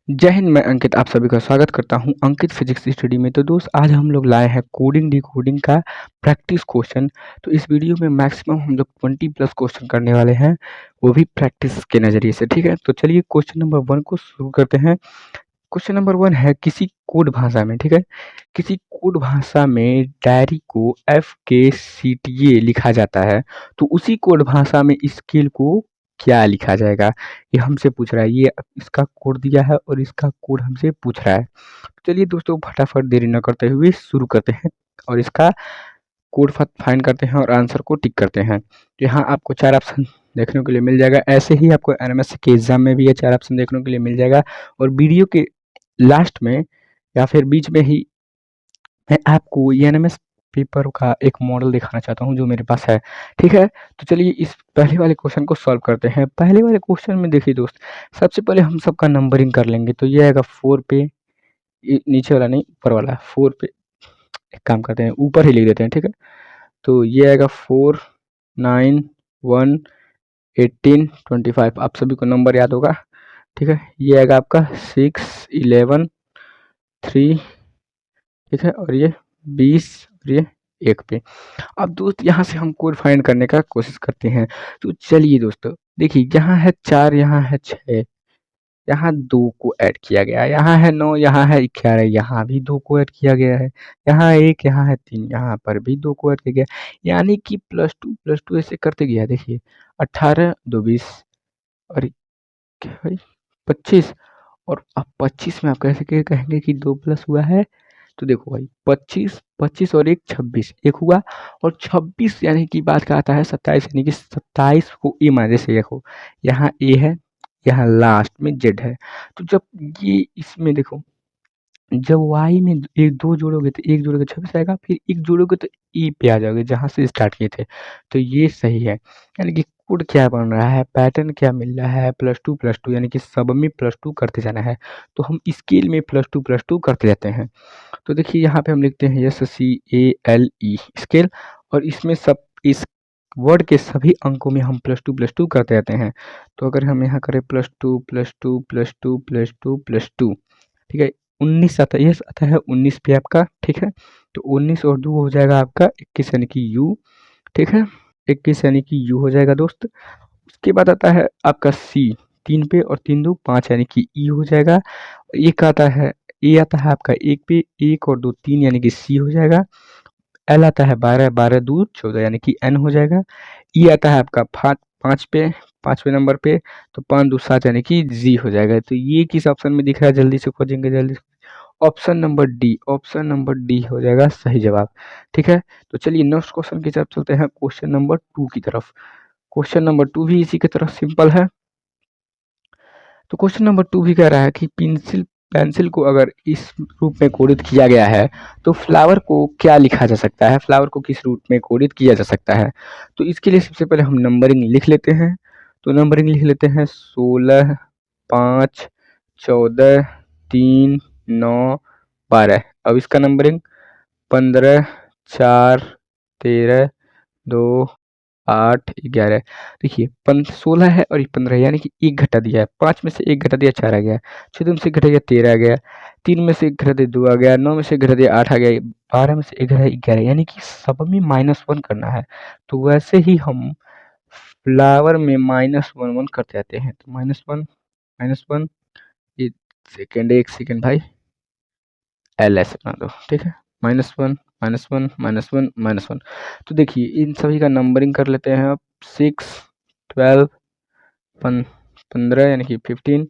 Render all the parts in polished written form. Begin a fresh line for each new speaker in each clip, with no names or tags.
जय हिंद। मैं अंकित आप सभी का स्वागत करता हूं अंकित फिजिक्स स्टडी में। तो दोस्त आज हम लोग लाए हैं कोडिंग डिकोडिंग का प्रैक्टिस क्वेश्चन। तो इस वीडियो में मैक्सिमम हम लोग 20 प्लस क्वेश्चन करने वाले हैं, वो भी प्रैक्टिस के नज़रिए से। ठीक है, तो चलिए क्वेश्चन नंबर 1 को शुरू करते हैं। क्वेश्चन नंबर 1 है किसी कोड भाषा में, ठीक है, किसी कोड भाषा में डायरी को FKCTA लिखा जाता है, तो उसी कोड भाषा में स्केल को क्या लिखा जाएगा? ये हमसे पूछ रहा है। ये इसका कोड दिया है और इसका कोड हमसे पूछ रहा है। चलिए दोस्तों फटाफट देरी न करते हुए शुरू करते हैं और इसका कोड फाइंड करते हैं और आंसर को टिक करते हैं। तो यहाँ आपको 4 ऑप्शन देखने के लिए मिल जाएगा। ऐसे ही आपको एनएमएस के एग्जाम में भी ये 4 ऑप्शन देखने के लिए मिल जाएगा। और वीडियो के लास्ट में या फिर बीच में ही मैं आपको एनएमएस पेपर का एक मॉडल दिखाना चाहता हूँ जो मेरे पास है। ठीक है, तो चलिए इस पहले वाले क्वेश्चन को सॉल्व करते हैं। पहले वाले क्वेश्चन में देखिए दोस्त, सबसे पहले हम सबका नंबरिंग कर लेंगे। तो ये आएगा 4 पे, नीचे वाला नहीं ऊपर वाला 4 पे। एक काम करते हैं ऊपर ही लिख देते हैं। ठीक है, तो ये आएगा 4 9 1 18 25। आप सभी को नंबर याद होगा। ठीक है, ये आएगा आपका 6 11 3। ठीक है, और ये 20 और ये 1 पे। अब दोस्त यहाँ से हम कोड फाइंड करने का कोशिश करते हैं। तो चलिए दोस्तों देखिए, यहाँ है 4, यहाँ है 6, यहाँ 2 को ऐड किया गया है, यहाँ है 9, यहाँ है 11, यहाँ भी 2 को ऐड किया गया है, यहाँ 1, यहाँ है 3, यहाँ पर भी 2 को ऐड किया गया है। यानी कि +2 ऐसे करते गया। देखिए 18 2 20 और क्या भाई 25। और अब 25 में आप कैसे कहेंगे कि 2 प्लस हुआ है? तो देखो भाई 25 25 और 1 26, 1 हुआ। और 26 यानी कि बात का आता है 27, यानी कि 27 को ए माने। जैसे देखो यहाँ ए है, यहाँ लास्ट में जेड है। तो जब ये इसमें देखो, जब वाई में एक 2 जोड़ोगे तो 1 जोड़ोगे 26 आएगा, फिर 1 जोड़ोगे तो ई पे आ जाओगे जहाँ से स्टार्ट किए थे। तो ये सही है। यानी कि कोड क्या बन रहा है, पैटर्न क्या मिल रहा है, +2 यानी कि सब में +2 करते जाना है। तो हम स्केल में +2 करते जाते हैं। तो देखिए यहाँ पे हम लिखते हैं SCALE स्केल, और इसमें सब इस वर्ड के सभी अंकों में हम +2 करते रहते हैं। तो अगर हम यहाँ करें +2 ठीक है, 19 आता है, ये आता है 19 पे आपका। ठीक है, तो 19 और 2 हो जाएगा आपका 21 यानी कि यू। ठीक है, 21 यानी कि यू हो जाएगा दोस्त। उसके बाद आता है आपका सी 3 पे, और 3 2 5 यानी कि ई हो जाएगा। एक आता है ए आता है आपका 1 पे, 1 और 2 3 यानी कि सी हो जाएगा। एल आता है 12 12 2 14 यानी कि एन हो जाएगा। ई आता है आपका 5 पे, 5वें नंबर पे, तो 5 2 7 यानी कि जी हो जाएगा। तो ये किस ऑप्शन में दिख रहा है, जल्दी से खोजेंगे जल्दी से। Option number D, option number D हो जाएगा सही जवाब। ठीक है, तो चलिए नेक्स्ट क्वेश्चन की तरफ चलते हैं, क्वेश्चन नंबर 2 की तरफ। क्वेश्चन नंबर 2 भी इसी की तरह सिंपल है। तो क्वेश्चन नंबर 2 भी कह रहा है कि पेंसिल को अगर इस रूप में कोडित किया गया है तो फ्लावर को क्या लिखा जा सकता है, फ्लावर को किस रूप में कोडित किया जा सकता है? तो इसके लिए सबसे पहले हम नंबरिंग लिख लेते हैं। तो नंबरिंग लिख लेते हैं 16 5 14 3 9 12। अब इसका नंबरिंग 15 4 13 2 8 11। देखिए 16 है और ये 15 है, यानी कि 1 घटा दिया है। 5 में से 1 घटा दिया 4 आ गया, 6 में से 1 घटा दिया 13 आ गया, 3 में से 1 घटा दिया 2 आ गया, 9 में से 1 घटा दिया 8 आ गया, 12 में से 1 घटा 11, यानी कि सब में -1 करना है। तो वैसे ही हम फ्लावर में -1 करते जाते हैं। तो -1 ये सेकंड, 1 सेकंड भाई, एल ऐसे बना दो। ठीक है, -1 -1 -1 -1। तो देखिए इन सभी का नंबरिंग कर लेते हैं अब। 6 12 15 यानी कि 15,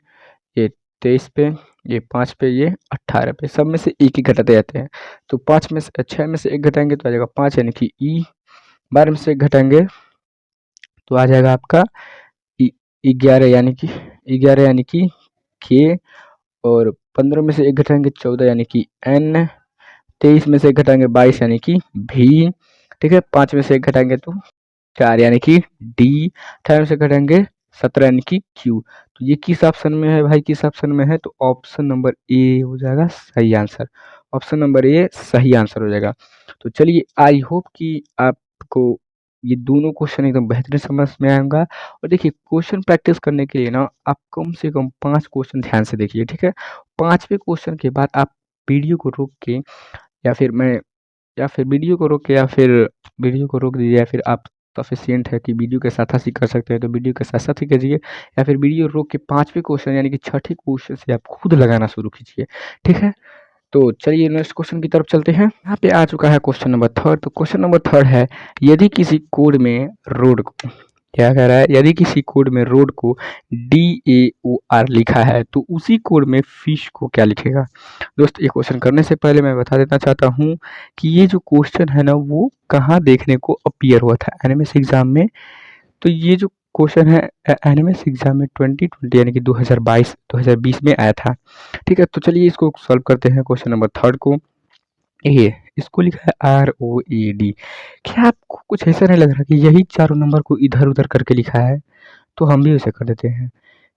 ये 23 पे, ये 5 पे, ये 18 पे। सब में से एक ही घटाते जाते हैं। तो 6 में से 1 घटाएंगे तो आ जाएगा 5 यानी कि ई। 12 में से 1 घटाएंगे तो आ जाएगा आपका 11 यानी कि के। और 15 में से 1 घटाएंगे 14 यानी कि एन। 23 में से 1 घटाएंगे 22 यानी कि भी। ठीक है, 5 में से 1 घटाएंगे तो 4 यानी कि डी। 18 में से घटाएंगे 17 यानी कि क्यू। तो ये किस ऑप्शन में है भाई, किस ऑप्शन में है? तो ऑप्शन नंबर ए हो जाएगा सही आंसर। ऑप्शन नंबर ए सही आंसर हो जाएगा। तो चलिए आई होप कि आपको ये दोनों क्वेश्चन एकदम बेहतरीन समझ में आएगा। और देखिए क्वेश्चन प्रैक्टिस करने के लिए ना आप कम से कम 5 क्वेश्चन ध्यान से देखिए, ठीक है? 5वें क्वेश्चन के बाद आप वीडियो को रोक के या फिर मैं या फिर वीडियो को रोक के या फिर वीडियो को रोक दीजिए, या फिर आप सफिशिएंट है कि वीडियो के साथ-साथ ही कर सकते हैं तो वीडियो के साथ-साथ ही कीजिए, या फिर वीडियो रोक के 5वें क्वेश्चन यानी कि छठे क्वेश्चन से आप खुद लगाना शुरू कीजिए, ठीक है? तो चलिए नेक्स्ट क्वेश्चन की तरफ चलते हैं। यहाँ पे आ चुका है क्वेश्चन नंबर 3। तो क्वेश्चन नंबर 3 है, यदि किसी कोड में रोड को क्या कह रहा है, यदि किसी कोड में रोड को DAOR लिखा है तो उसी कोड में फिश को क्या लिखेगा? दोस्त ये क्वेश्चन करने से पहले मैं बता देना चाहता हूँ कि ये जो क्वेश्चन है ना वो कहाँ देखने को अपीयर हुआ था एनएमएस एग्जाम में। तो ये जो क्वेश्चन है एनएमएस एग्जाम में 2020 यानी कि 2020 में आया था, ठीक है? तो चलिए इसको सॉल्व करते हैं क्वेश्चन नंबर 3 को। ये इसको लिखा है ROAD। क्या आपको कुछ ऐसा नहीं लग रहा कि यही चारों नंबर को इधर-उधर करके लिखा है? तो हम भी उसे कर देते हैं।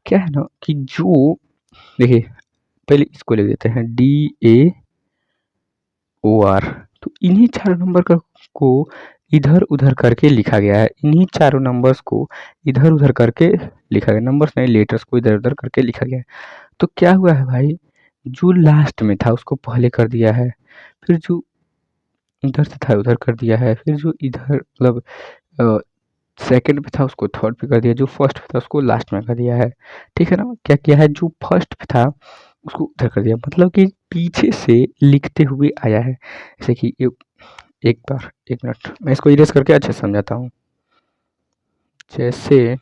क्या है ना कि जो देखिए पहले इसको लिख देते हैं DAOR। तो इन्हीं चारों नंबर को इधर-उधर करके लिखा गया है। इन्हीं चारों नंबर्स को इधर-उधर करके लिखा गया। नंबर्स नहीं, लेटर्स को इधर-उधर करके लिखा गया है। तो क्या हुआ है भाई, जो लास्ट में था उसको पहले कर दिया है, फिर जो इधर से था उधर कर दिया है, फिर जो इधर मतलब अ, सेकंड पे था उसको थर्ड पे कर दिया, जो फर्स्ट पे था उसको लास्ट में कर दिया है, ठीक है ना? क्या किया है, जो फर्स्ट पे था उसको उधर कर दिया, मतलब कि पीछे से लिखते हुए आया है। जैसे कि एक बार 1 मिनट मैं इसको इरेज़ करके अच्छे से समझाता हूँ। जैसे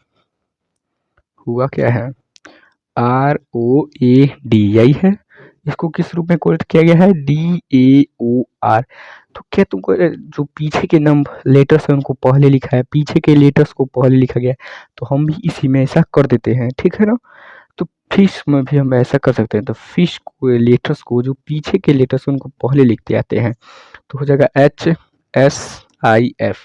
हुआ क्या है, ROAD यही है, इसको किस रूप में कोड किया गया है, DAOR। तो क्या तुमको जो पीछे के लेटर्स हैं उनको पहले लिखा है, पीछे के लेटर्स को पहले लिखा गया है, तो हम भी इसी में ऐसा कर देते हैं, ठीक है ना? तो फिश में भी हम ऐसा कर सकते हैं, तो फिश को लेटर्स को जो पीछे के लेटर्स उनको पहले लिखते आते हैं, तो हो जाएगा HSIF।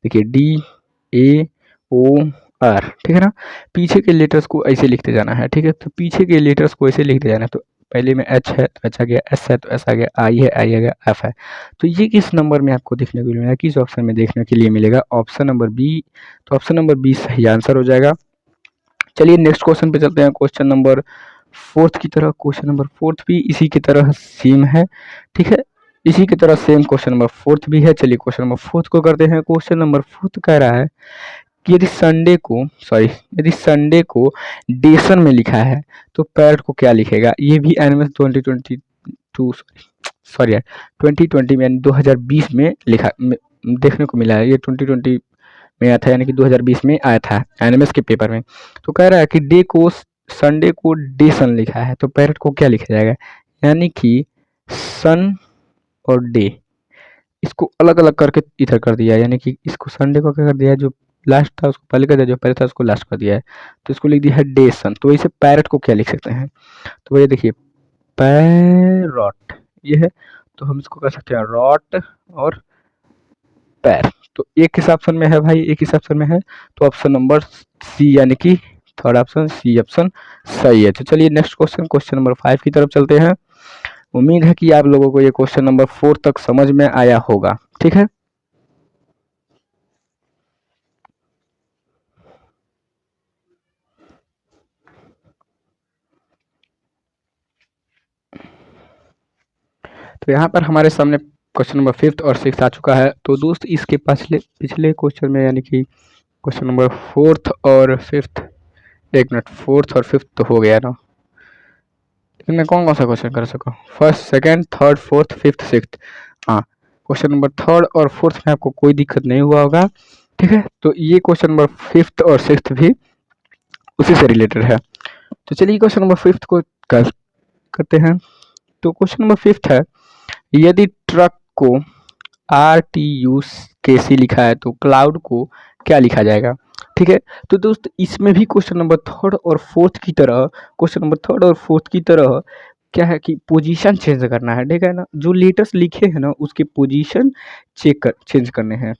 देखिए DAOR, ठीक है ना? पीछे के लेटर्स को ऐसे लिखते जाना है, ठीक है? तो पीछे के लेटर्स को ऐसे लिखते जाना है, तो पहले में H है तो H आ गया, S है तो S आ गया, I है I आ गया, F है। तो ये किस नंबर में आपको देखने को मिलेगा, किस ऑप्शन में देखने के लिए मिलेगा? Option number B. तो ऑप्शन नंबर बी सही आंसर हो जाएगा। चलिए नेक्स्ट क्वेश्चन पे चलते हैं, क्वेश्चन नंबर 4 की तरह। क्वेश्चन नंबर 4 भी इसी की तरह सेम है, ठीक है? इसी की तरह सेम क्वेश्चन नंबर 4 भी है। चलिए क्वेश्चन नंबर 4 को करते हैं। क्वेश्चन नंबर 4 कह रहा है कि यदि संडे को डेसन में लिखा है तो पैरट को क्या लिखेगा? ये भी एनिमल 2022 सॉरी यार 2020 में यानी 2020 में लिखा देखने को मिला है। ये 2020 में आया था यानी कि 2020 में आया था एनिमल्स के पेपर में। तो कह रहा है कि संडे को डेसन लिखा है तो पैरट को क्या लिखा जाएगा? यानी कि सन और डे इसको अलग-अलग करके इधर कर दिया है, यानी कि इसको संडे को क्या कर दिया है, जो लास्ट था उसको पहले कर दिया, जो पहले था उसको लास्ट कर दिया है। तो इसको लिख दिया है डे सन। तो इसे पैरट को क्या लिख सकते हैं? तो ये देखिए पैरॉट ये है, तो हम इसको कर सकते हैं रॉट और पैर। तो एक किस ऑप्शन में है भाई, एक किस ऑप्शन में है, तो ऑप्शन नंबर सी यानी कि थर्ड ऑप्शन सी ऑप्शन सही है। तो चलिए नेक्स्ट क्वेश्चन, क्वेश्चन नंबर 5 की तरफ चलते हैं। उम्मीद है कि आप लोगों को ये क्वेश्चन नंबर 4 तक समझ में आया होगा, ठीक है? तो यहाँ पर हमारे सामने क्वेश्चन नंबर 5th और 6th आ चुका है। तो दोस्त इसके पिछले पिछले क्वेश्चन में यानी कि क्वेश्चन नंबर 4th और 5th, एक मिनट 4th और 5th तो हो गया ना, लेकिन मैं कौन कौन सा क्वेश्चन कर सकूँ? First, second, third, fourth, fifth, sixth. हाँ, क्वेश्चन नंबर 3rd और 4th में आपको कोई दिक्कत नहीं हुआ होगा, ठीक है? तो ये क्वेश्चन नंबर 5th और 6th भी उसी से रिलेटेड है। तो चलिए क्वेश्चन नंबर 5th को करते हैं। तो क्वेश्चन नंबर 5th है, यदि ट्रक को RTUKC लिखा है तो क्लाउड को क्या लिखा जाएगा? ठीक है? तो दोस्त इसमें भी क्वेश्चन नंबर 3rd और 4th की तरह क्या है कि पोजीशन चेंज करना है, ठीक है ना? जो लेटर्स लिखे हैं ना उसके पोजीशन चेंज करने हैं,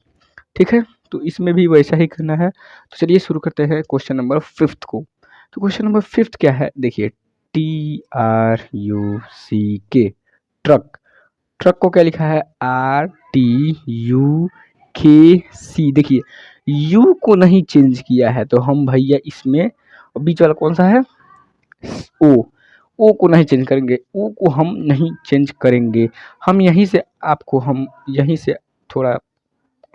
ठीक है? तो इसमें भी वैसा ही करना है। तो चलिए शुरू करते हैं क्वेश्चन नंबर 5th को। तो क्वेश्चन नंबर 5th क्या है? देखिए TRUCK, ट्रक को क्या लिखा है? RTUK, के सी। देखिए यू को नहीं चेंज किया है तो हम भैया इसमें, बीच वाला कौन सा है, ओ, ओ को नहीं चेंज करेंगे, ओ को हम नहीं चेंज करेंगे। हम यहीं से थोड़ा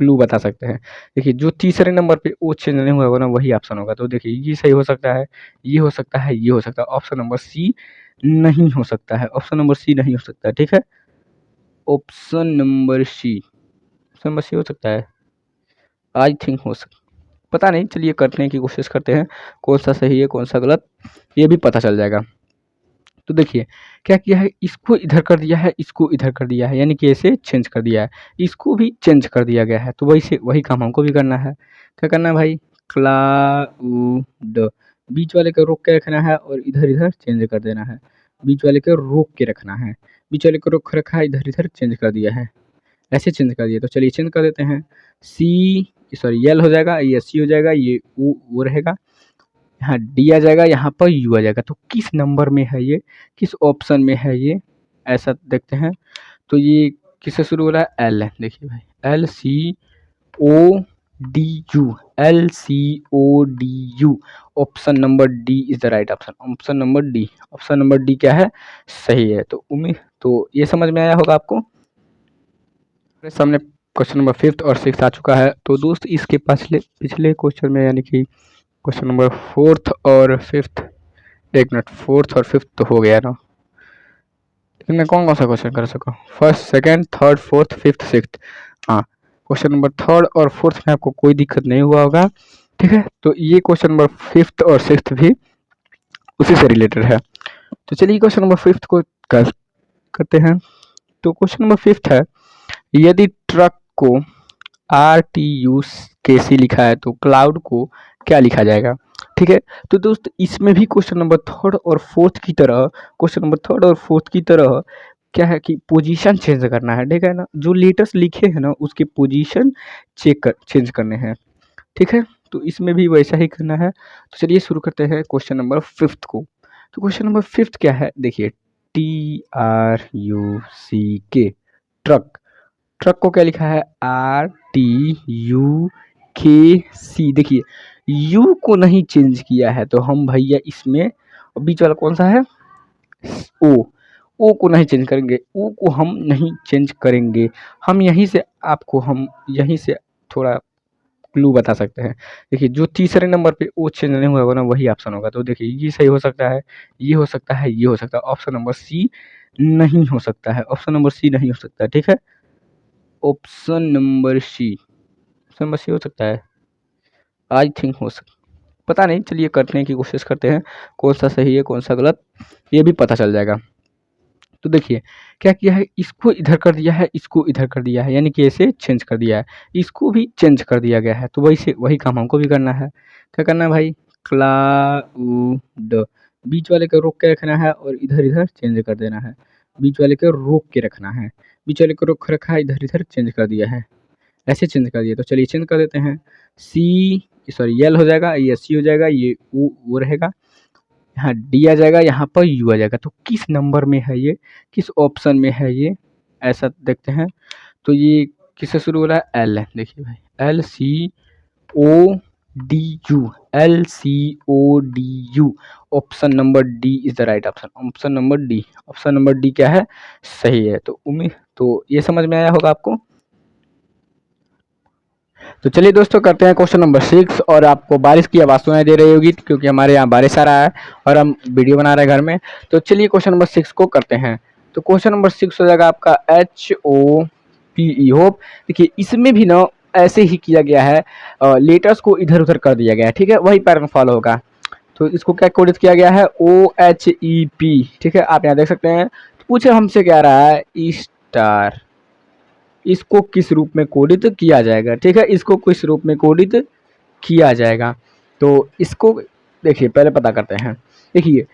क्लू बता सकते हैं। देखिए जो तीसरे नंबर पे ओ चेंज नहीं हुआ होगा ना वही ऑप्शन होगा। तो देखिए ये सही हो सकता है, ये हो सकता है, ये हो सकता है। ऑप्शन नंबर सी नहीं हो सकता है, ऑप्शन नंबर सी नहीं हो सकता है। ठीक है, option number C, option number C हो सकता है, आई थिंक हो सकता, पता नहीं। चलिए करने की कोशिश करते हैं, कौन सा सही है कौन सा गलत ये भी पता चल जाएगा। तो देखिए क्या किया है, इसको इधर कर दिया है, इसको इधर कर दिया है, यानी कि ऐसे चेंज कर दिया है, इसको भी चेंज कर दिया गया है। तो वही काम हमको भी करना है। क्या करना है भाई, क्लाउड, बीच वाले को रोक के रखना है और इधर इधर चेंज कर देना है। बीच वाले को रोक के रखना है, बीच वाले को रोक रखा है, इधर इधर चेंज कर दिया है, ऐसे चेंज कर दिया। तो चलिए चेंज कर देते हैं, सी सॉरी यल हो जाएगा, ये सी हो जाएगा, ये ओ रहेगा, यहाँ डी आ जाएगा, यहाँ पर यू आ जाएगा। तो किस नंबर में है ये, किस ऑप्शन में है ये, ऐसा देखते हैं। तो ये किससे शुरू हो रहा है, एल है। देखिए भाई L C O D U, L C O D U, option number D is the right option. Option number D, option number D क्या है, सही है। तो उम्मीद तो ये समझ में आया होगा आपको। मेरे सामने क्वेश्चन नंबर 5th और 6th आ चुका है। तो दोस्त इसके पिछले क्वेश्चन में यानी कि क्वेश्चन नंबर 4th और 5th, एक मिनट, 4th और 5th तो हो गया ना, लेकिन मैं कौन सा क्वेश्चन कर सकूँ, 1st 2nd 3rd 4th 5th 6th। हाँ, क्वेश्चन नंबर 3rd और 4th में आपको कोई दिक्कत नहीं हुआ होगा। ठीक है, तो ये क्वेश्चन नंबर 5th और 6th भी उसी से रिलेटेड है। तो चलिए क्वेश्चन नंबर 5th को करते हैं। तो क्वेश्चन नंबर 5th है, यदि ट्रक को RTUKC लिखा है तो क्लाउड को क्या लिखा जाएगा। ठीक है, तो दोस्त इसमें भी क्वेश्चन नंबर 3rd और 4th की तरह, क्वेश्चन नंबर 3rd और 4th की तरह क्या है कि पोजीशन चेंज करना है। ठीक है ना, जो लेटर्स लिखे हैं ना उसके पोजीशन चेंज करने हैं। ठीक है, तो इसमें भी वैसा ही करना है। तो चलिए शुरू करते हैं क्वेश्चन नंबर 5th को। तो क्वेश्चन नंबर 5th क्या है, देखिए TRUCK, ट्रक, ट्रक को क्या लिखा है, RTUKC। देखिए यू को नहीं चेंज किया है तो हम भैया इसमें, बीच वाला कौन सा है, ओ, ओ को नहीं चेंज करेंगे, ओ को हम नहीं चेंज करेंगे। हम यहीं से थोड़ा क्लू बता सकते हैं। देखिए जो तीसरे नंबर पे ओ चेंज नहीं हुआ होगा ना वही ऑप्शन होगा। तो देखिए ये सही हो सकता है, ये हो सकता है, ये हो सकता है। ऑप्शन नंबर सी नहीं हो सकता है, ऑप्शन नंबर सी नहीं हो सकता है। ठीक है, option number C, option number C हो सकता है, आई थिंक हो सकता, पता नहीं। चलिए करने की कोशिश करते हैं, कौन सा सही है कौन सा गलत ये भी पता चल जाएगा। तो देखिए क्या किया है, इसको इधर कर दिया है, इसको इधर कर दिया है, यानी कि ऐसे चेंज कर दिया है, इसको भी चेंज कर दिया गया है। तो वही काम हमको भी करना है। क्या करना है भाई, क्लाउड, बीच वाले को रोक के रखना है और इधर इधर चेंज कर देना है। बीच वाले को रोक के रखना है, बीच वाले को रोक रखा है, इधर इधर चेंज कर दिया है, ऐसे चेंज कर दिया। तो चलिए चेंज कर देते हैं, सी सॉरी यल हो जाएगा, ये सी हो जाएगा, ये ओ रहेगा, यहाँ डी आ जाएगा, यहाँ पर यू आ जाएगा। तो किस नंबर में है ये, किस ऑप्शन में है ये, ऐसा देखते हैं। तो ये किससे शुरू हो रहा है, एल है। देखिए भाई LCODU, LCODU, option number D is the right option. Option number D, option number D क्या है, सही है। तो उम्मीद तो ये समझ में आया होगा आपको। तो चलिए दोस्तों करते हैं क्वेश्चन नंबर 6। और आपको बारिश की आवाज़ सुनाई दे रही होगी क्योंकि हमारे यहाँ बारिश आ रहा है और हम वीडियो बना रहे हैं घर में। तो चलिए क्वेश्चन नंबर 6 को करते हैं। तो क्वेश्चन नंबर 6 हो जाएगा आपका HOPE, होप। देखिए इसमें भी ना ऐसे ही किया गया है, लेटर्स को इधर उधर कर दिया गया है। ठीक है, वही पैटर्न फॉलो होगा। तो इसको क्या कोडित किया गया है, OHEP। ठीक है, आप यहाँ देख सकते हैं। तो पूछे हमसे क्या रहा है, स्टार, इसको किस रूप में कोडित किया जाएगा। ठीक है, इसको किस रूप में कोडित किया जाएगा। तो इसको देखिए पहले पता करते हैं। देखिए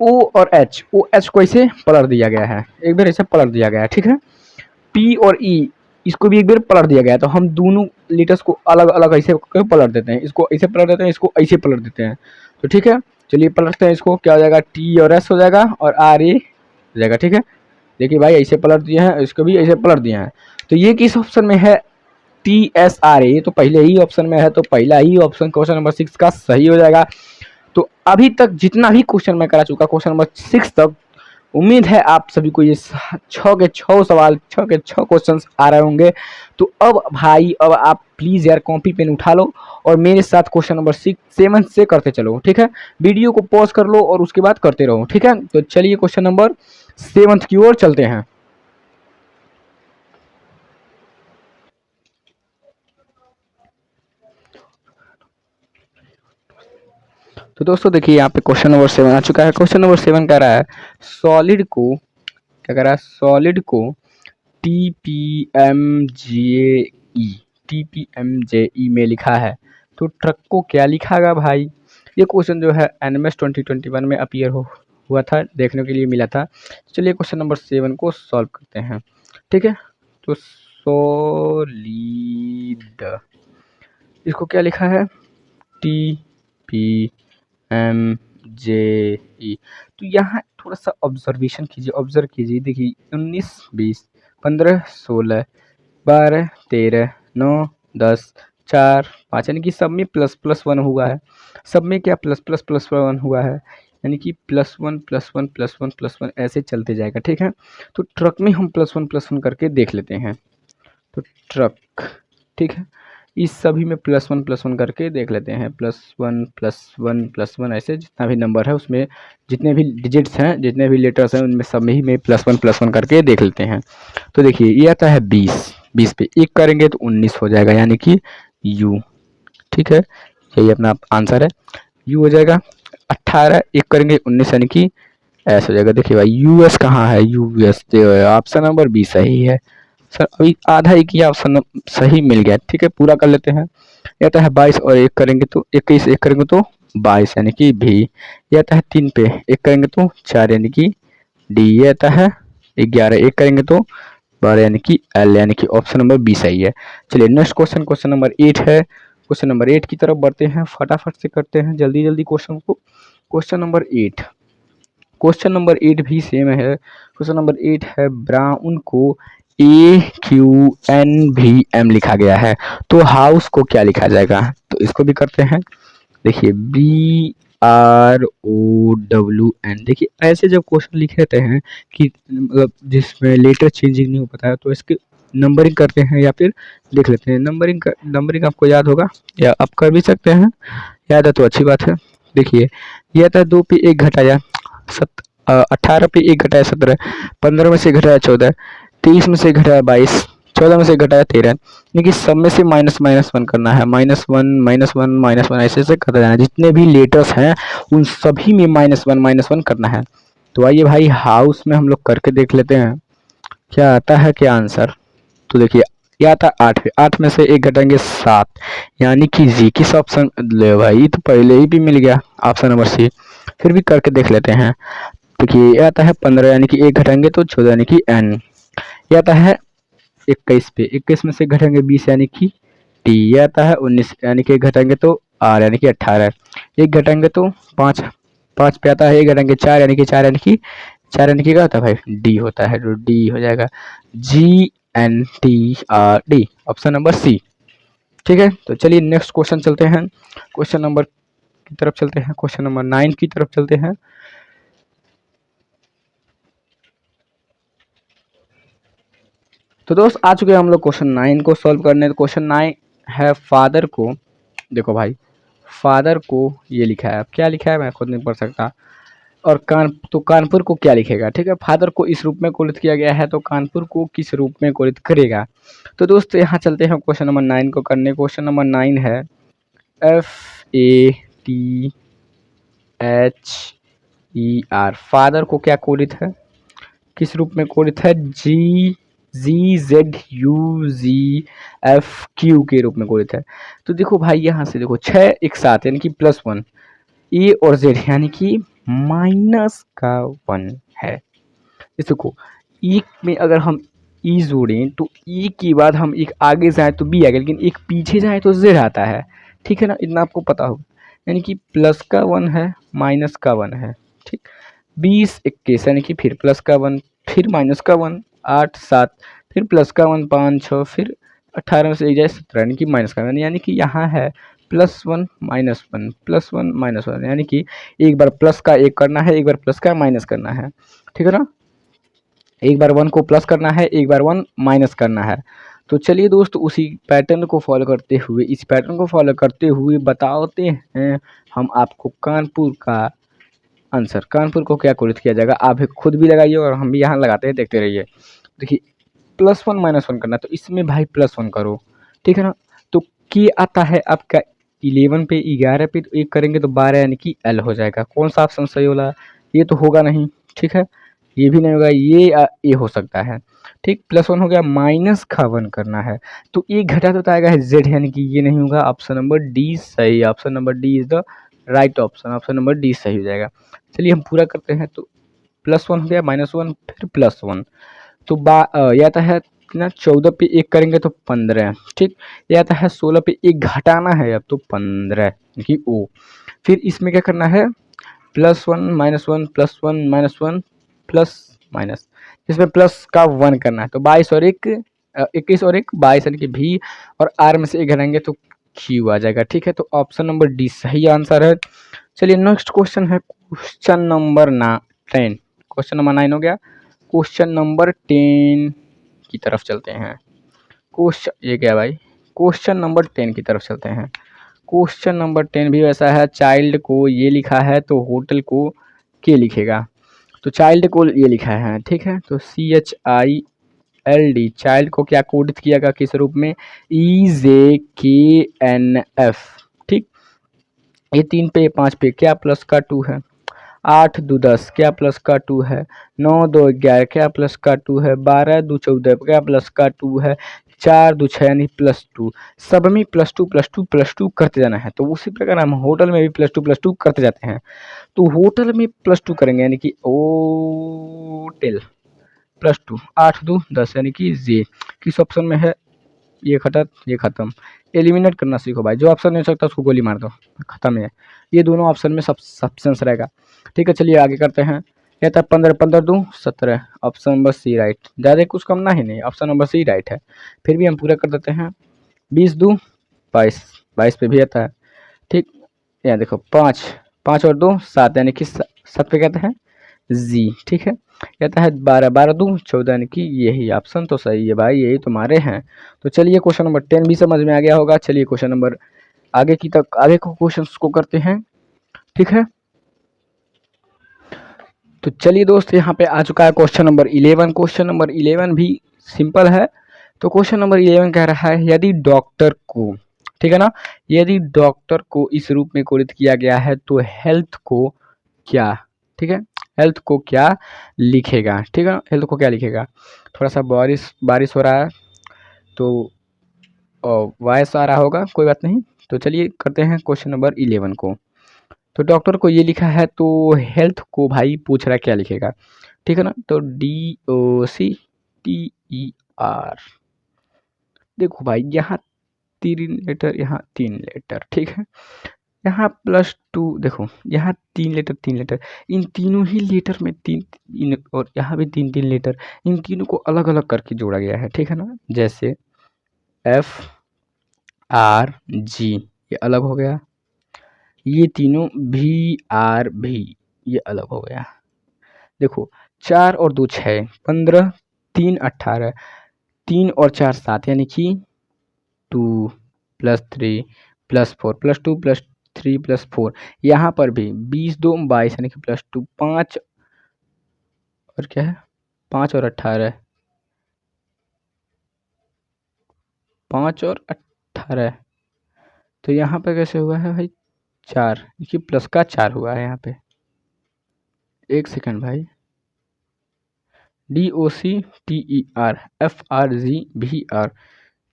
ओ और एच, ओ एच को ऐसे पलट दिया गया है, एक बार ऐसे पलट दिया गया है। ठीक है, पी और ई इसको भी एक बार पलट दिया गया है। तो हम दोनों लेटर्स को अलग अलग ऐसे पलट देते हैं, इसको ऐसे पलट देते हैं, इसको ऐसे पलट देते हैं। तो ठीक है, चलिए पलटते हैं। इसको क्या हो जाएगा, टी और एस हो जाएगा और आर ए हो जाएगा। ठीक है, देखिए भाई ऐसे पलट दिए हैं, इसको भी ऐसे पलट दिए हैं। तो ये किस ऑप्शन में है, TSRA, ये तो पहले ही ऑप्शन में है, तो पहला ही ऑप्शन क्वेश्चन नंबर 6 का सही हो जाएगा। तो अभी तक जितना भी क्वेश्चन मैं करा चुका क्वेश्चन नंबर 6 तक, उम्मीद है आप सभी को ये 6 के 6 सवाल 6 के 6 क्वेश्चन आ रहे होंगे। तो अब भाई अब आप प्लीज़ यार कॉपी पेन उठा लो और मेरे साथ क्वेश्चन नंबर 7 से करते चलो, ठीक है। वीडियो को पॉज कर लो और उसके बाद करते रहो, ठीक है। तो चलिए क्वेश्चन नंबर 7 की ओर चलते हैं। तो दोस्तों देखिए यहाँ पे क्वेश्चन नंबर 7 आ चुका है। क्वेश्चन नंबर 7 कह रहा है सॉलिड को, क्या कह रहा है, सॉलिड को TPMGE में लिखा है, तो ट्रक को क्या लिखा गया भाई। ये क्वेश्चन जो है NMS 2021 में अपीयर हुआ था, देखने के लिए मिला था। चलिए क्वेश्चन नंबर 7 को सॉल्व करते हैं, ठीक है। तो सॉलिड, इसको क्या लिखा है, TPMGE। तो यहाँ थोड़ा सा ऑब्जर्वेशन कीजिए, ऑब्जर्व कीजिए। देखिए 19, 20, 15, 16, 12, 13, 9, 10, 4, 5, यानी कि सब में प्लस प्लस 1 हुआ है। सब में क्या प्लस प्लस प्लस 1 हुआ है, यानी कि +1 +1 +1 +1 ऐसे चलते जाएगा, ठीक है। तो ट्रक में हम +1 करके देख लेते हैं। तो ट्रक, ठीक है, इस सभी में +1 करके देख लेते हैं। +1 +1 +1 ऐसे जितना भी नंबर है उसमें जितने भी डिजिट्स हैं, जितने भी लेटर्स हैं, उनमें सब में ही में +1 करके देख लेते हैं। तो देखिए ये आता है 20, 20 पे 1 करेंगे तो 19 हो जाएगा, यानी कि U, ठीक है। यही अपना आंसर है, U हो जाएगा। 18 1 करेंगे 19, यानी कि S हो जाएगा। देखिए भाई US कहाँ है, US ऑप्शन नंबर 20 सही है। सर अभी आधा ही किया, ऑप्शन सही मिल गया, ठीक है। पूरा कर लेते हैं। ये आता है 22 और 1 करेंगे तो 21, 1 करेंगे तो 22, यानी कि भी। ये आता है 3 पे 1 करेंगे तो 4, यानी कि डी। ये आता है 11, 1 करेंगे तो 12, यानी कि एल, यानी कि ऑप्शन नंबर 20 सही है। चलिए नेक्स्ट क्वेश्चन, क्वेश्चन नंबर 8 है। क्वेश्चन नंबर 8 की तरफ बढ़ते हैं, फटाफट से करते हैं जल्दी जल्दी क्वेश्चन को। क्वेश्चन नंबर 8, क्वेश्चन नंबर 8 भी सेम है। क्वेश्चन नंबर 8 है ब्राउन को AQNVM लिखा गया है, तो हाउस को क्या लिखा जाएगा। तो इसको भी करते हैं। देखिए BROWN, देखिए ऐसे जब क्वेश्चन लिखे रहते हैं कि मतलब जिसमें लेटर चेंजिंग नहीं हो पाता है, तो इसके नंबरिंग करते हैं या फिर देख लेते हैं। नंबरिंग आपको याद होगा या आप कर भी सकते हैं, याद है तो अच्छी बात है। देखिए यह था 2 पे 1 घटाया 18 पे 1 घटाया 17, 15 में से घटाया 14, 23 में से घटाया 22, 14 में से घटाया 13, यानी कि सब में से -1 करना है। -1 ऐसे ऐसे करते जाना, जितने भी लेटर्स हैं उन सभी में -1 करना है। तो आइए भाई हाउस में हम लोग करके देख लेते हैं क्या आता है, क्या आंसर। तो देखिए ये आता है 8 पे, 8 में से 1 घटाएंगे 7, यानी कि जी। किस ऑप्शन, ले भाई तो पहले ही भी मिल गया, ऑप्शन नंबर सी। फिर भी करके देख लेते हैं। देखिए ये आता है 15, यानी कि 1 घटाएंगे तो 14, यानी कि एन। ये आता है 21 पे, 21 में से घटाएंगे 20, यानी कि टी। ये आता है 19, यानी कि 1 घटाएंगे तो आर, यानी कि 18। 1 घटाएंगे तो 5, 5 पे आता है 1 घटाएंगे 4, यानी कि 4, यानी कि 4, यानी कि क्या होता है भाई, डी होता है। तो डी हो जाएगा GNTRD, ऑप्शन नंबर सी, ठीक है। तो चलिए नेक्स्ट क्वेश्चन चलते हैं, क्वेश्चन नंबर की तरफ चलते हैं, क्वेश्चन नंबर 9 की तरफ चलते हैं। तो दोस्त आ चुके हैं हम लोग क्वेश्चन 9 को सॉल्व करने। तो क्वेश्चन 9 है फादर को, देखो भाई फादर को ये लिखा है, अब क्या लिखा है मैं खुद नहीं पढ़ सकता। और कानपुर को क्या लिखेगा, ठीक है। फादर को इस रूप में कोडित किया गया है, तो कानपुर को किस रूप में कोडित करेगा। तो दोस्त यहाँ चलते हैं क्वेश्चन नंबर 9 को करने। क्वेश्चन नंबर 9 है FATHER, फादर को क्या कोडित है, किस रूप में कोडित है, GZUZFQ के रूप में कोडित है। तो देखो भाई यहाँ से देखो 6 1 7, यानी कि +1, ए और जेड यानी कि -1 है। देखो एक में अगर हम ई जोड़ें तो ई के बाद हम एक आगे जाए तो बी आएगा, लेकिन एक पीछे जाए तो जेड आता है, ठीक है ना, इतना आपको पता होगा। यानी कि +1 है, -1 है, ठीक। 20 21, यानी कि फिर +1 फिर -1, 8 7 फिर +1 5 6 फिर 18 में से 1 जाए 17 यानी कि माइनस करना, यानी कि यहाँ है +1 -1 +1 -1, यानी कि एक बार प्लस का 1 करना है, एक बार प्लस का माइनस करना है, ठीक है ना। एक बार 1 को प्लस करना है, एक बार 1 माइनस करना है। तो चलिए दोस्त उसी पैटर्न को फॉलो करते हुए, इस पैटर्न को फॉलो करते हुए बताते हैं हम आपको कानपुर का आंसर। कानपुर को क्या कोरित किया जाएगा, आप खुद भी लगाइए और हम भी यहाँ लगाते हैं, देखते रहिए। देखिए +1 -1 करना, तो इसमें भाई +1 करो, ठीक है ना। तो के आता है आपका 11 पे, 11 पे तो 1 करेंगे तो 12 यानी कि L हो जाएगा। कौन सा ऑप्शन सही वाला, ये तो होगा नहीं, ठीक है, ये भी नहीं होगा, ये हो सकता है, ठीक। +1 हो गया, माइनस का 1 करना है, तो एक घटा तो आएगा है Z, यानी कि ये नहीं होगा। ऑप्शन नंबर डी सही, option number D is the right option, option number D सही हो जाएगा। चलिए हम पूरा करते हैं, तो +1 हो गया, -1 फिर +1, तो यह आता है ना 14 पे 1 करेंगे तो 15, ठीक। यह आता है 16 पे 1 घटाना है अब तो 15 कि ओ। फिर इसमें क्या करना है, +1 -1 +1 -1 प्लस माइनस, इसमें प्लस का 1 करना है, तो 22 और 1 21 और 1 22 यानी कि भी, और आर में से 1 घटाएंगे तो क्यू आ जाएगा, ठीक है। तो ऑप्शन नंबर डी सही आंसर है। चलिए नेक्स्ट क्वेश्चन है क्वेश्चन नंबर 10, क्वेश्चन नंबर 9 हो गया। क्वेश्चन नंबर 10 की तरफ चलते हैं। क्वेश्चन ये क्या भाई, क्वेश्चन नंबर 10 की तरफ चलते हैं। क्वेश्चन नंबर 10 भी वैसा है, चाइल्ड को ये लिखा है तो होटल को के लिखेगा, तो चाइल्ड को ये लिखा है, ठीक है। तो CHILD, चाइल्ड को क्या कोडित किया गया किस रूप में, EJKNF, ठीक। ये 3 पे 5 पे क्या प्लस का 2 है, 8 2 10 क्या प्लस का 2 है, 9 2 11 क्या प्लस का 2 है, 12 2 14 क्या प्लस का 2 है, 4 2 6 यानी +2। सब में +2 करते जाना है, तो उसी प्रकार हम होटल में भी +2 करते जाते हैं। तो होटल में +2 करेंगे, यानी कि होटल +2, 8 2 10 यानी कि जे किस ऑप्शन में है, ये खत्म ये खत्म। एलिमिनेट करना सीखो भाई, जो ऑप्शन नहीं हो सकता उसको गोली मार दो, खत्म है। ये दोनों ऑप्शन में सब रहेगा, ठीक है। चलिए आगे करते हैं। ये था 15 15 2 17, ऑप्शन नंबर सी राइट, ज़्यादा कुछ कम ना ही नहीं, ऑप्शन नंबर सी राइट है। फिर भी हम पूरा कर देते हैं। 20 2 22, 22 पे भी आता है, ठीक। यहाँ देखो 5 5 और 2 7 यानी कि 7 पे कहते हैं जी, ठीक है। कहता है 12 12 2 14 यानी कि यही ऑप्शन तो सही है भाई, यही तुम्हारे हैं। तो चलिए क्वेश्चन नंबर 10 भी समझ में आ गया होगा। चलिए क्वेश्चन नंबर आगे को क्वेश्चंस को करते हैं, ठीक है। तो चलिए दोस्त यहाँ पे आ चुका है क्वेश्चन नंबर 11। क्वेश्चन नंबर 11 भी सिंपल है। तो क्वेश्चन नंबर 11 कह रहा है, यदि डॉक्टर को, ठीक है ना, यदि डॉक्टर को इस रूप में कोडित किया गया है तो हेल्थ को क्या, ठीक है, हेल्थ को क्या लिखेगा, ठीक है ना, हेल्थ को क्या लिखेगा। थोड़ा सा बारिश बारिश हो रहा है तो वॉइस आ रहा होगा, कोई बात नहीं। तो चलिए करते हैं क्वेश्चन नंबर 11 को। तो डॉक्टर को ये लिखा है तो हेल्थ को भाई पूछ रहा है क्या लिखेगा, ठीक है ना। तो DOCTER, देखो भाई यहाँ 3 लेटर, यहाँ 3 लेटर, ठीक है। यहाँ +2 देखो, यहाँ 3 लेटर 3 लेटर, इन तीनों ही लेटर में 3 और यहाँ भी 3 लेटर, इन तीनों को अलग अलग करके जोड़ा गया है, ठीक है ना। जैसे FRG ये अलग हो गया, ये तीनों VRV ये अलग हो गया। देखो 4 और 2 6 15, 3 18, 3 और 4 7 यानी कि 2 +3 +4 +2 +3 +4, यहाँ पर भी 20 2 22 यानी कि +2 5 और क्या है 5 और 18, 5 और 18, तो यहाँ पर कैसे हुआ है भाई 4, देखिए प्लस का 4 हुआ है यहाँ पे। एक सेकंड भाई, DOCTER FRGVR,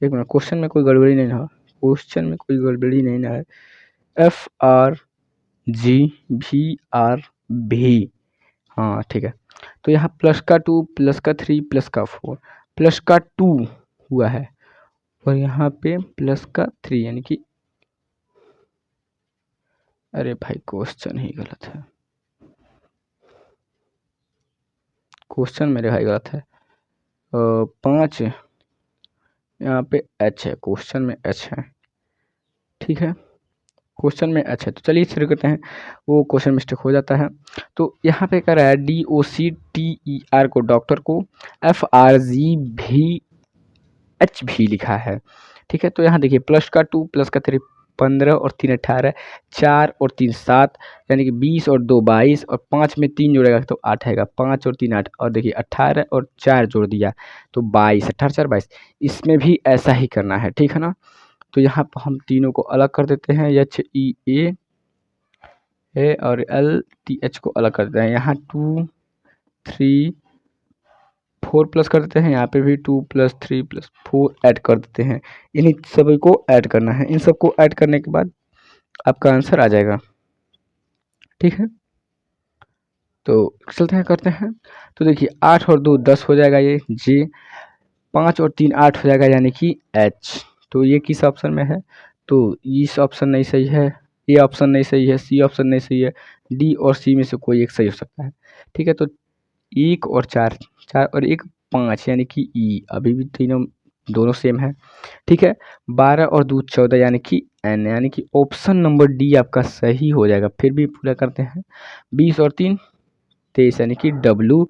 एक मिनट, क्वेश्चन में कोई गड़बड़ी नहीं ना, क्वेश्चन में कोई गड़बड़ी नहीं ना है। FRGVR भी, हाँ ठीक है। तो यहाँ प्लस का 2 प्लस का 3 प्लस का 4, प्लस का 2 हुआ है और यहाँ पे प्लस का 3 यानी कि, अरे भाई क्वेश्चन ही गलत है, क्वेश्चन मेरे भाई गलत है। 5 यहाँ पे एच है, क्वेश्चन में एच है, ठीक है, क्वेश्चन में एच है। तो चलिए शुरू करते हैं, वो क्वेश्चन मिस्टेक हो जाता है। तो यहाँ पे कह रहा है DOCTER को, डॉक्टर को FRGVH भी लिखा है, ठीक है। तो यहाँ देखिए प्लस का 2 प्लस का 3 15 और 3 18, 4 और 3 7, यानी कि 20 और 2 22 और 5 में 3 जोड़ेगा तो 8 आएगा, 5 और 3 8, और देखिए 18 और 4 जोड़ दिया तो 22, 18 4 22। इसमें भी ऐसा ही करना है, ठीक है ना। तो यहाँ पर हम तीनों को अलग कर देते हैं, HEA और LTH को अलग कर देते हैं। यहाँ 2 3 4 प्लस कर देते हैं, यहाँ पे भी 2 प्लस 3 प्लस 4 ऐड कर देते हैं। इन्हीं सभी को ऐड करना है, इन सबको ऐड करने के बाद आपका आंसर आ जाएगा, ठीक है। तो चलते हैं करते हैं। तो देखिए 8 और 2 10 हो जाएगा, ये J, 5 और 3 8 हो जाएगा, यानी कि H। तो ये किस ऑप्शन में है, तो इस ऑप्शन नहीं सही है, ए ऑप्शन नहीं सही है, सी ऑप्शन नहीं सही है, डी और सी में से कोई एक सही हो सकता है, ठीक है। तो 1 और 4, 4 और 1 5, यानी कि ई, अभी भी तीनों दोनों सेम है, ठीक है। 12 और 2 14, यानी कि एन, यानी कि ऑप्शन नंबर डी आपका सही हो जाएगा। फिर भी पूरा करते हैं, 20 और 3 23, यानी कि डब्लू,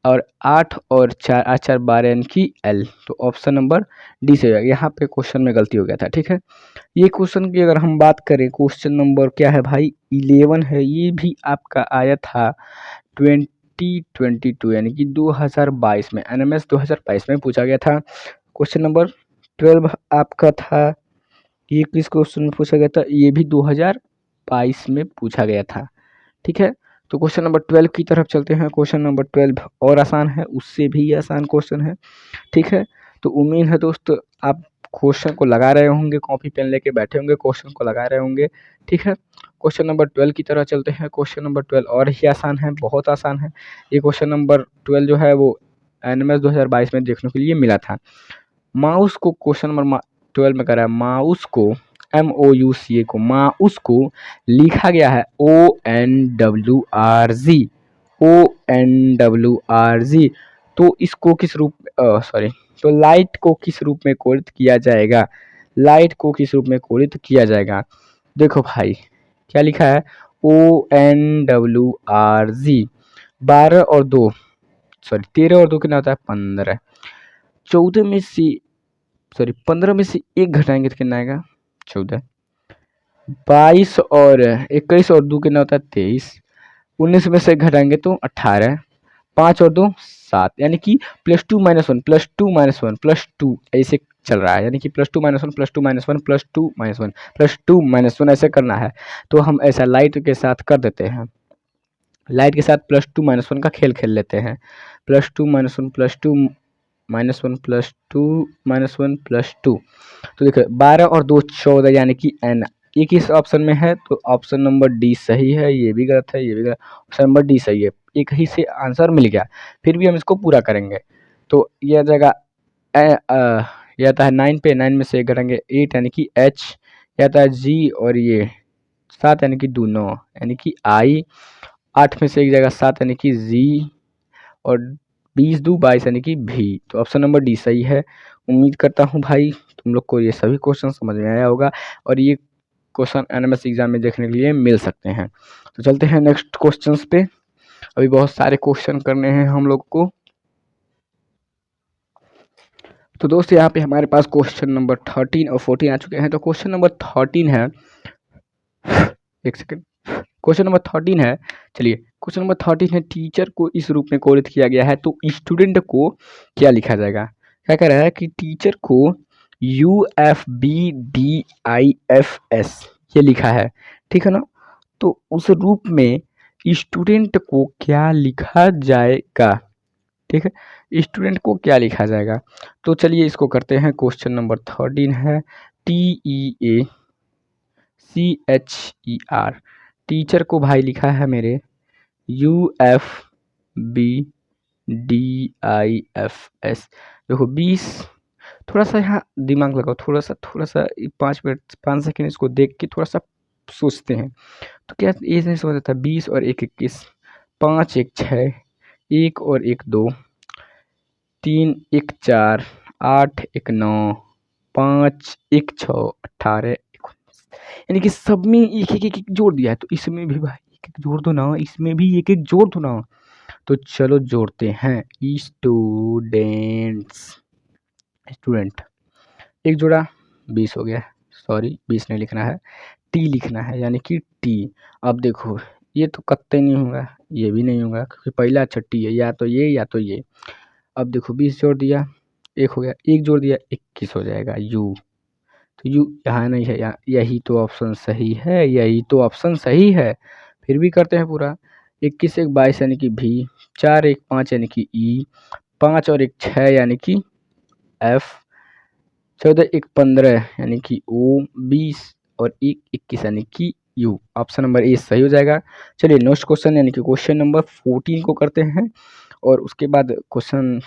और 8 और 4 8 4 12, यानी कि एल। तो ऑप्शन नंबर डी से हो जाएगा। यहाँ पे क्वेश्चन में गलती हो गया था, ठीक है। ये क्वेश्चन की अगर हम बात करें, क्वेश्चन नंबर क्या है भाई, 11 है। ये भी आपका आया था 2022, यानी कि 2022 में, NMS 2022 में पूछा गया था। क्वेश्चन नंबर 12 आपका था, ये किस क्वेश्चन में पूछा गया था, ये भी 2022 में पूछा गया था, ठीक है। तो क्वेश्चन नंबर 12 की तरफ चलते हैं। क्वेश्चन नंबर 12 और आसान है, उससे भी आसान क्वेश्चन है, ठीक है। तो उम्मीद है दोस्त आप क्वेश्चन को लगा रहे होंगे, कॉपी पेन लेके बैठे होंगे, क्वेश्चन को लगा रहे होंगे, ठीक है। क्वेश्चन नंबर 12 की तरह चलते हैं। क्वेश्चन नंबर 12 और ही आसान है, बहुत आसान है। ये क्वेश्चन नंबर 12 जो है वो NMS 2022 में देखने के लिए मिला था। माउस को, क्वेश्चन नंबर 12 में कह रहा है माउस को, MOUCA को, माउस को लिखा गया है ONWRZ, ONWRZ। तो इसको किस रूप सॉरी, तो लाइट को किस रूप में कोडित किया जाएगा, लाइट को किस रूप में कोडित किया जाएगा। देखो भाई क्या लिखा है, ONWRZ। 12 और 2 सॉरी 13 और 2 कितना होता है 15, 14 में से सॉरी 15 में से 1 घटाएंगे तो कितना आएगा 14, 22 और 21 और 2 कितना होता है 23, 19 में से घटाएंगे तो 18, 5 और 2 7, यानी कि +2 - 1 +2 - 1 +2 ऐसे चल रहा है, यानी कि +2 - 1 +2 - 1 +2 - 1 +2 - 1 ऐसे करना है। तो हम ऐसा लाइट के साथ कर देते हैं, लाइट के साथ +2 - 1 का खेल खेल लेते हैं। +2 - 1 +2 - 1 +2 - 1 +2। तो देखिए 12 और 2 14, यानी कि एन। ये किस ऑप्शन में है, तो ऑप्शन नंबर डी सही है, ये भी गलत है, ये भी गलत, ऑप्शन नंबर डी सही है। एक ही से आंसर मिल गया, फिर भी हम इसको पूरा करेंगे। तो यह जगह यह आता है 9 पे, 9 में से घटाएंगे 8, यानी कि एच, यह आता है जी, और ये 7, यानी कि 2 9, यानी कि आई, 8 में से एक जगह 7, यानी कि जी, और 20 2 22, यानी कि भी। तो ऑप्शन नंबर डी सही है। उम्मीद करता हूँ भाई तुम लोग को ये सभी क्वेश्चन समझ में आया होगा, और ये क्वेश्चन NMS एग्जाम में देखने के लिए मिल सकते हैं। तो चलते हैं नेक्स्ट क्वेश्चंस पे, अभी बहुत सारे क्वेश्चन करने हैं हम लोग को। तो दोस्त यहाँ पे हमारे पास क्वेश्चन नंबर 13 और 14 आ चुके हैं। तो क्वेश्चन नंबर 13 है, एक सेकेंड, क्वेश्चन नंबर 13 है, चलिए क्वेश्चन नंबर 13 है, टीचर को इस रूप में कोडित किया गया है, तो स्टूडेंट को क्या लिखा जाएगा। क्या कह रहा है कि टीचर को UFBDIFS ये लिखा है, ठीक है ना। तो उस रूप में स्टूडेंट को क्या लिखा जाएगा, ठीक है, स्टूडेंट को क्या लिखा जाएगा। तो चलिए इसको करते हैं। क्वेश्चन नंबर 13 है, TEACHER, टीचर को भाई लिखा है मेरे UFBDIFS। देखो 20, थोड़ा सा यहाँ दिमाग लगाओ, थोड़ा सा 5 मिनट 5 सेकेंड इसको देख के थोड़ा सा सोचते हैं। तो क्या ये नहीं समझ आता, 20 और 1 21, 5 1 6, 1 और 1 2, 3 1 4, 8 1 9, 5 1 6 18 यानी कि सब में एक एक एक एक जोड़ दिया है, तो इसमें भी भाई एक एक जोड़ दो ना, इसमें भी एक एक जोड़ दो ना। तो चलो जोड़ते हैं। स्टूडेंट एक जोड़ा 20 हो गया, सॉरी 20 नहीं लिखना है, टी लिखना है, यानी कि टी। अब देखो ये तो कत्ते नहीं होगा, ये भी नहीं होगा, क्योंकि पहला अच्छा टी है, या तो ये या तो ये। अब देखो 20 जोड़ दिया, एक हो गया, एक जोड़ दिया 21 हो जाएगा यू। तो यू यहाँ नहीं है, यहाँ यही तो ऑप्शन सही है, यही तो ऑप्शन सही है। फिर भी करते हैं पूरा। 21 1 22 यानी कि भी, 4 1 5 यानी कि ई, 5 और 1 6 यानी कि एफ, 14 1 15 यानी कि ओ, 20 और 1 21 यानी कि यू। ऑप्शन नंबर ए सही हो जाएगा। चलिए नेक्स्ट क्वेश्चन यानी कि क्वेश्चन नंबर 14 को करते हैं, और उसके बाद क्वेश्चन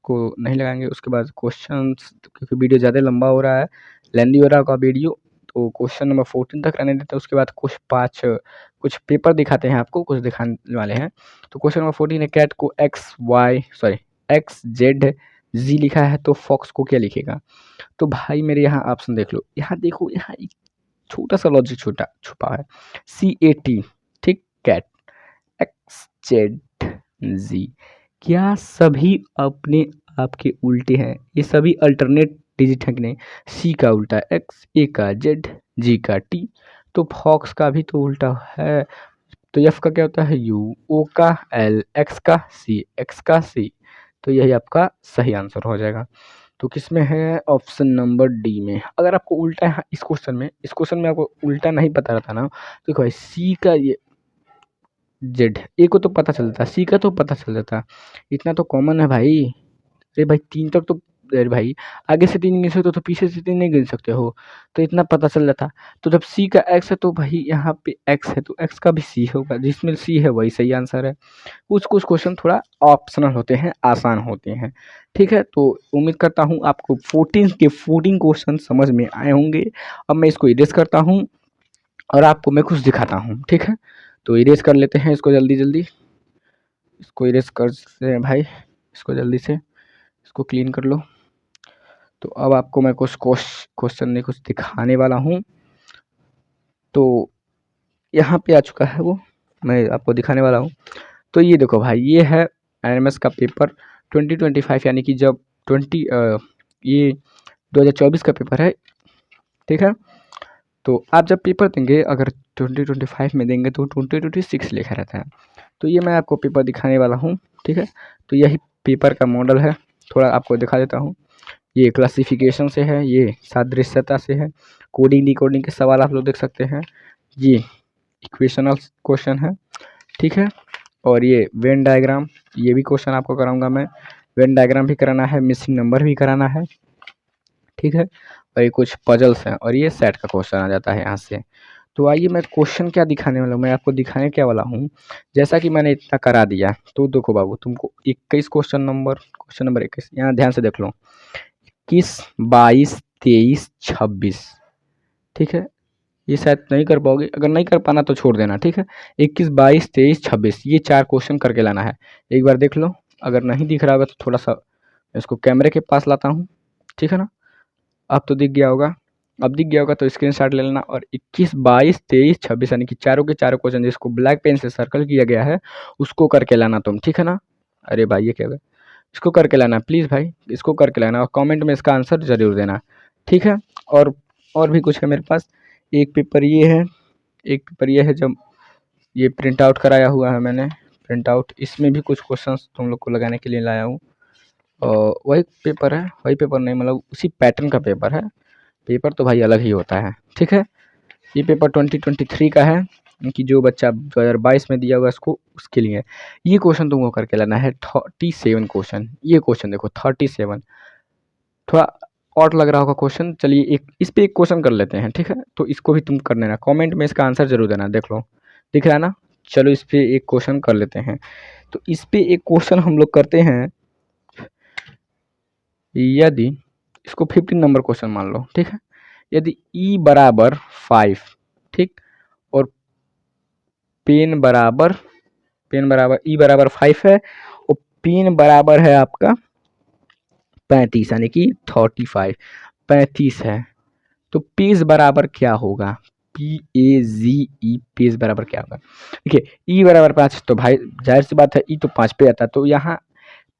को नहीं लगाएंगे। उसके बाद क्वेश्चन, क्योंकि वीडियो ज़्यादा लंबा हो रहा है, लेंदी हो रहा होगा वीडियो, तो क्वेश्चन नंबर 14 तक रहने देते हैं। उसके बाद कुछ पेपर दिखाते हैं आपको, कुछ दिखाने वाले हैं। तो क्वेश्चन नंबर 14 है, कैट को एक्स जेड जी लिखा है, तो फॉक्स को क्या लिखेगा? तो भाई मेरे यहाँ ऑप्शन देख लो, यहाँ देखो, यहाँ एक छोटा सा लॉजिक छुपा है। CAT, ठीक, कैट, एक्स जेड जी, क्या सभी अपने आप के उल्टे हैं? ये सभी अल्टरनेट डिजिट है कि नहीं? सी का उल्टा एक्स, ए का जेड, जी का टी, तो फॉक्स का भी तो उल्टा है। तो एफ का क्या होता है? यू, ओ का एल, एक्स का सी, एक्स का सी। तो यही आपका सही आंसर हो जाएगा। तो किस में है? ऑप्शन नंबर डी में। अगर आपको उल्टा है इस क्वेश्चन में आपको उल्टा नहीं पता रहता ना, तो देखो भाई सी का ये जेड, ए को तो पता चल जाता, सी का तो पता चल जाता, इतना तो कॉमन है भाई। अरे भाई 3 तक तो, अरे भाई आगे से 3 गिन सकते हो तो पीछे से 3 नहीं गिन सकते हो, तो इतना पता चल जाता। तो जब सी का एक्स है तो भाई यहाँ पे एक्स है, तो एक्स का भी सी होगा, जिसमें सी है वही सही आंसर है। कुछ कुछ क्वेश्चन थोड़ा ऑप्शनल होते हैं, आसान होते हैं, ठीक है। तो उम्मीद करता हूँ आपको 14 क्वेश्चन समझ में आए होंगे। अब मैं इसको इरेज करता हूँ और आपको मैं कुछ दिखाता हूँ, ठीक है। तो इरेज कर लेते हैं इसको जल्दी जल्दी, इसको इरेज करते हैं भाई, इसको जल्दी से, इसको क्लीन कर लो। तो अब आपको मैं कुछ क्वेश्चन नहीं, कुछ दिखाने वाला हूँ। तो यहाँ पे आ चुका है वो, मैं आपको दिखाने वाला हूँ। तो ये देखो भाई, ये है एनएमएस का पेपर 2025, यानी कि जब ये 2024 का पेपर है, ठीक है। तो आप जब पेपर देंगे, अगर 2025 में देंगे तो 2026 लिखा रहता है। तो ये मैं आपको पेपर दिखाने वाला हूँ, ठीक है। तो यही पेपर का मॉडल है, थोड़ा आपको दिखा देता हूँ। ये क्लासिफिकेशन से है, ये सादृश्यता से है, कोडिंग डिकोडिंग के सवाल आप लोग देख सकते हैं, ये इक्वेशनल क्वेश्चन है, ठीक है। और ये वेन डायग्राम, ये भी क्वेश्चन आपको कराऊंगा मैं, वेन डायग्राम भी कराना है, मिसिंग नंबर भी कराना है, ठीक है। और ये कुछ पजल्स हैं, और ये सेट का क्वेश्चन आ जाता है यहाँ से। तो आइए मैं क्वेश्चन क्या दिखाने वाला हूँ, मैं आपको दिखाने क्या वाला हूँ। जैसा कि मैंने इतना करा दिया, तो देखो बाबू, तुमको 21 क्वेश्चन नंबर 21 यहाँ ध्यान से देख लो, 21 22 23 26, ठीक है। ये शायद नहीं कर पाओगे, अगर नहीं कर पाना तो छोड़ देना, ठीक है। 21 22 23 26 ये 4 क्वेश्चन करके लाना है। एक बार देख लो, अगर नहीं दिख रहा होगा तो थोड़ा सा इसको कैमरे के पास लाता हूँ, ठीक है ना। अब तो दिख गया होगा, अब दिख गया होगा तो स्क्रीनशॉट ले लेना। और 21 22 23 26 यानी कि चारों के चारों क्वेश्चन जिसको ब्लैक पेन से सर्कल किया गया है उसको करके लाना तुम, ठीक है ना। अरे भाई ये क्या है, इसको करके लाना प्लीज़ भाई, इसको करके लाना, और कमेंट में इसका आंसर ज़रूर देना, ठीक है। और भी कुछ है मेरे पास, एक पेपर ये है, एक पेपर ये है, जब ये प्रिंट आउट कराया हुआ है मैंने, प्रिंट आउट, इसमें भी कुछ क्वेश्चंस तुम लोग को लगाने के लिए लाया हूँ। और वही पेपर है, वही पेपर नहीं, मतलब उसी पैटर्न का पेपर है, पेपर तो भाई अलग ही होता है, ठीक है। ये पेपर 2023 का है, कि जो बच्चा 2022 में दिया हुआ इसको, उसके लिए ये क्वेश्चन तुमको करके लाना है 37 क्वेश्चन। ये क्वेश्चन देखो 37, थोड़ा और लग रहा होगा क्वेश्चन, चलिए एक इस पे एक क्वेश्चन कर लेते हैं, ठीक है। तो इसको भी तुम कर लेना, कमेंट में इसका आंसर जरूर देना, देख लो दिख रहा है ना। चलो इस पे एक क्वेश्चन कर लेते हैं। तो इस पे एक क्वेश्चन हम लोग करते हैं, यदि इसको 15 नंबर क्वेश्चन मान लो, ठीक है। यदि ई बराबर 5, ठीक, और पेन बराबर ई बराबर 5 है, और पेन बराबर है आपका 35 यानी कि 35, 35 है, तो पेज बराबर क्या होगा? PAZE पेज बराबर क्या होगा? देखिए ई बराबर 5, तो भाई जाहिर सी बात है ई तो 5 पे आता है, तो यहाँ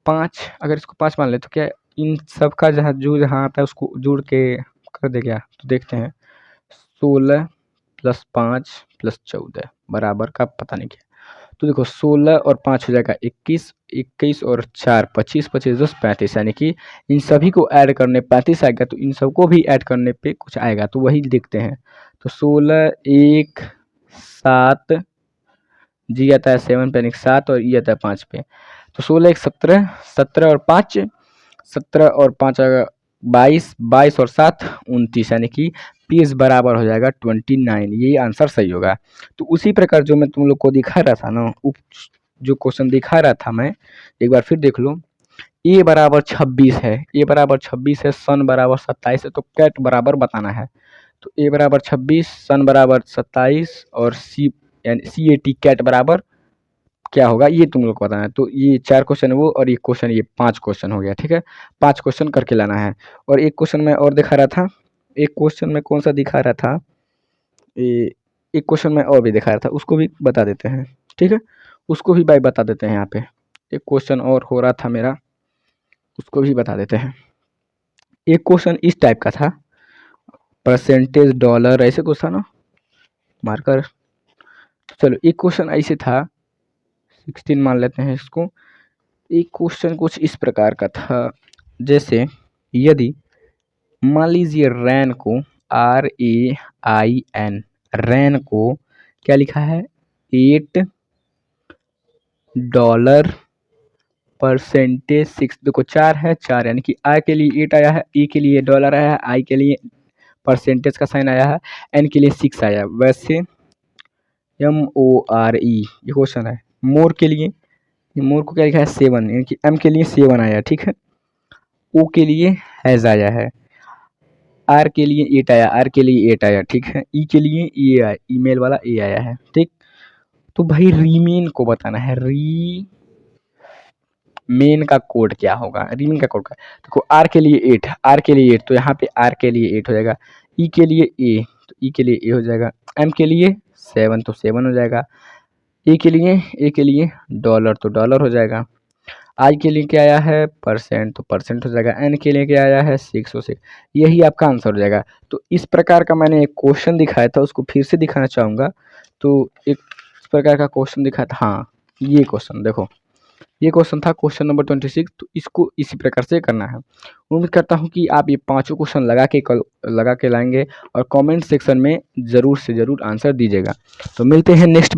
5 अगर इसको 5 मान ले तो क्या इन सब का जहाँ जो जहाँ आता है उसको जोड़ के कर दे क्या? तो देखते हैं 16 + 5 + 14 बराबर का पता नहीं क्या, तो देखो 16 और 5 हो जाएगा 21, 21 और 4 25, 25 10 35, यानी कि इन सभी को ऐड करने 35 आएगा, तो इन सबको भी ऐड करने पे कुछ आएगा, तो वही देखते हैं। तो 16 1 7 जी आता है 7 पे 7 और ई आता है 5 पे, तो 16 1 17, 17 और 5 17 और 5 22, 22 और 7 29, यानी कि पेज बराबर हो जाएगा 29, ये आंसर सही होगा। तो उसी प्रकार जो मैं तुम लोग को दिखा रहा था ना, जो क्वेश्चन दिखा रहा था मैं, एक बार फिर देख लो। ए बराबर 26 है, ए बराबर 26 है, सन बराबर 27 है, तो कैट बराबर बताना है। तो ए बराबर 26, सन बराबर 27 और सी यानी CAT कैट बराबर क्या होगा, ये तुम लोग को बताना है। तो ये 4 क्वेश्चन वो और एक क्वेश्चन, ये 5 क्वेश्चन हो गया, ठीक है। 5 क्वेश्चन करके लाना है। और एक क्वेश्चन में और दिखा रहा था, एक क्वेश्चन में कौन सा दिखा रहा था, एक क्वेश्चन में और भी दिखा रहा था, उसको भी बता देते हैं, ठीक है। उसको भी भाई बता देते हैं, यहाँ पे एक क्वेश्चन और हो रहा था मेरा, उसको भी बता देते हैं। एक क्वेश्चन इस टाइप का था, परसेंटेज डॉलर ऐसे कुछ था ना, मार्कर। चलो एक क्वेश्चन ऐसे था, 16 मान लेते हैं इसको। एक क्वेश्चन कुछ इस प्रकार का था, जैसे यदि मान लीजिए रैन को RAIN, रैन को क्या लिखा है, $8 परसेंटेज 6, देखो 4 है, 4 यानी कि I के लिए 8 आया है, E के लिए डॉलर आया है, I के लिए परसेंटेज का साइन आया है, N के लिए 6 आया। वैसे MORE ये क्वेश्चन है, मोर के लिए, मोर को क्या लिखा है 7, यानी कि M के लिए 7 आया, ठीक है। O के लिए हैज़ आया है, R के लिए 8 आया, R के लिए 8 आया, ठीक है। E के लिए E आया, ईमेल वाला A आया है, ठीक। तो भाई रीमेन को बताना है, मेन का कोड क्या होगा, रीमेन का कोड का देखो, R के लिए 8, R के लिए 8, तो यहाँ पे R के लिए 8 हो जाएगा, E के लिए A, तो E के लिए A हो जाएगा, M के लिए 7, तो 7 हो जाएगा, A के लिए डॉलर, तो डॉलर हो जाएगा, I के लिए क्या आया है परसेंट, तो परसेंट हो जाएगा, N के लिए क्या आया है 606, यही आपका आंसर हो जाएगा। तो इस प्रकार का मैंने एक क्वेश्चन दिखाया था, उसको फिर से दिखाना चाहूँगा। तो एक इस प्रकार का क्वेश्चन दिखाया था, हाँ ये क्वेश्चन देखो, ये क्वेश्चन था क्वेश्चन नंबर 26, तो इसको इसी प्रकार से करना है। उम्मीद करता हूँ कि आप ये पांचों क्वेश्चन लगा के लाएंगे और कमेंट सेक्शन में ज़रूर से ज़रूर आंसर दीजिएगा। तो मिलते हैं नेक्स्ट